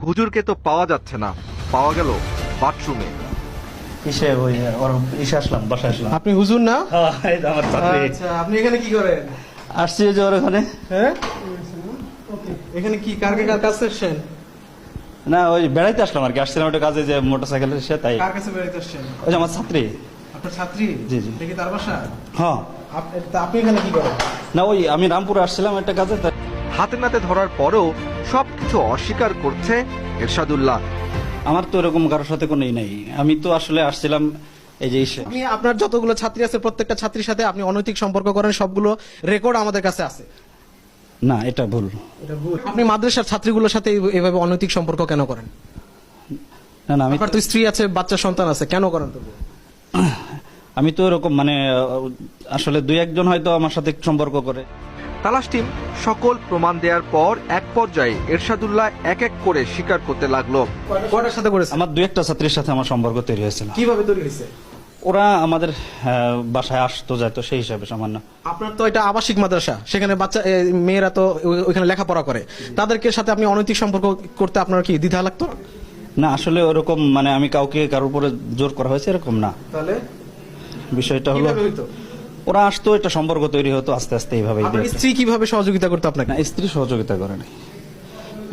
হুজুরকে তো পাওয়া যাচ্ছে না, পাওয়া গেল বাথরুমে। ইসে ওই ওর ইসে আসলাম, বাসায় আসলাম। আপনি হুজুর না? হ্যাঁ, এই তো আমার ছাত্রী। আচ্ছা, আপনি এখানে কি করেন? আসছি যে ওর ওখানে। হ্যাঁ, এখানে কি কার কাছে এসেছেন? না, ওই বেড়াইতে আসলাম আর কি। আসছিলাম একটা কাজে, যে মোটরসাইকেলের এসে, তাই। কার কাছে বেড়াইতে আসছেন? ওই যে আমার ছাত্রী। আপনার ছাত্রী? জি, জি। দেখি তার বাসা? হ্যাঁ। তা আপনি এখানে কি করেন? না, ওই আমি রামপুরে আসছিলাম একটা কাজে, তাই। হাতে নাতে ধরার পরও সবকিছু অস্বীকার করছে এরশাদুল্লাহ। আমার তো এরকম কারোর সাথে কোনো নাই। আমি তো আসলে আসছিলাম এই যে ইসে। আপনি আপনার যতগুলো ছাত্রী আছে প্রত্যেকটা ছাত্রীর সাথে আপনি অনৈতিক সম্পর্ক করেন, সবগুলো রেকর্ড আমাদের কাছে আছে। না, এটা ভুল। আপনি মাদ্রাসার ছাত্রীগুলোর সাথে এভাবে অনৈতিক সম্পর্ক কেন করেন? না, না, আপনার তো স্ত্রী আছে, বাচ্চা সন্তান আছে, কেন করেন তবু? আমি তো এরকম মানে আসলে দুই একজন হয়তো আমার সাথে সম্পর্ক করে। তালাশ টিম সকল প্রমাণ দেওয়ার পর এক পর্যায়ে এরশাদুল্লাহ এক এক করে স্বীকার করতে লাগলো। কয়টার সাথে করেছেন? আমার দুই একটা ছাত্রীর সাথে আমার সম্পর্ক তৈরি হয়েছিল। কিভাবে তৈরি হয়েছে? ওরা আমাদের বাসায় আসতো যাইতো, সেই হিসাবে সামান্য। আপনার তো এটা আবাসিক মাদ্রাসা, সেখানে বাচ্চা মেয়েরা তো ওইখানে লেখাপড়া করে, তাদেরকে সাথে আপনি অনৈতিক সম্পর্ক করতে আপনার কি দ্বিধা লাগতো? না, আসলে ওরকম মানে আমি কাউকে কারোর উপরে জোর করা হয়েছে এরকম না। তাহলে বিষয়টা হলো কিভাবে হইতো? ওরা আসতো, একটা সম্পর্ক তৈরি হতো আস্তে আস্তে এইভাবেই। আপনার স্ত্রী কিভাবে সহযোগিতা করতো আপনাকে? না, স্ত্রী সহযোগিতা করে না।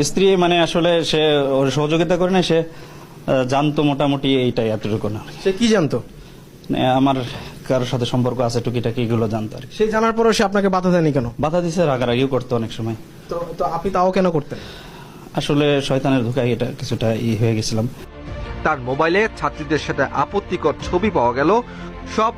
স্ত্রী মানে আসলে সে ওর সহযোগিতা করে না, সে জানতো মোটামুটি এইটাই, এতটুকু না। সে কি জানতো? মানে আমার কারোর সাথে সম্পর্ক আছে টুকিটাকি, এগুলো জানতো আর কি। সে জানার পরেও সে আপনাকে বাধা দেয়নি কেন? বাধা দিছে, রাগারাগিও করতো অনেক সময়। তো আপনি তাও কেন করতেন? আসলে শয়তানের ধোঁকায় এটা কিছুটা হয়ে গেছিলাম। তার মোবাইলে ছাত্রীদের সাথে আপত্তিকর ছবি পাওয়া গেল। সব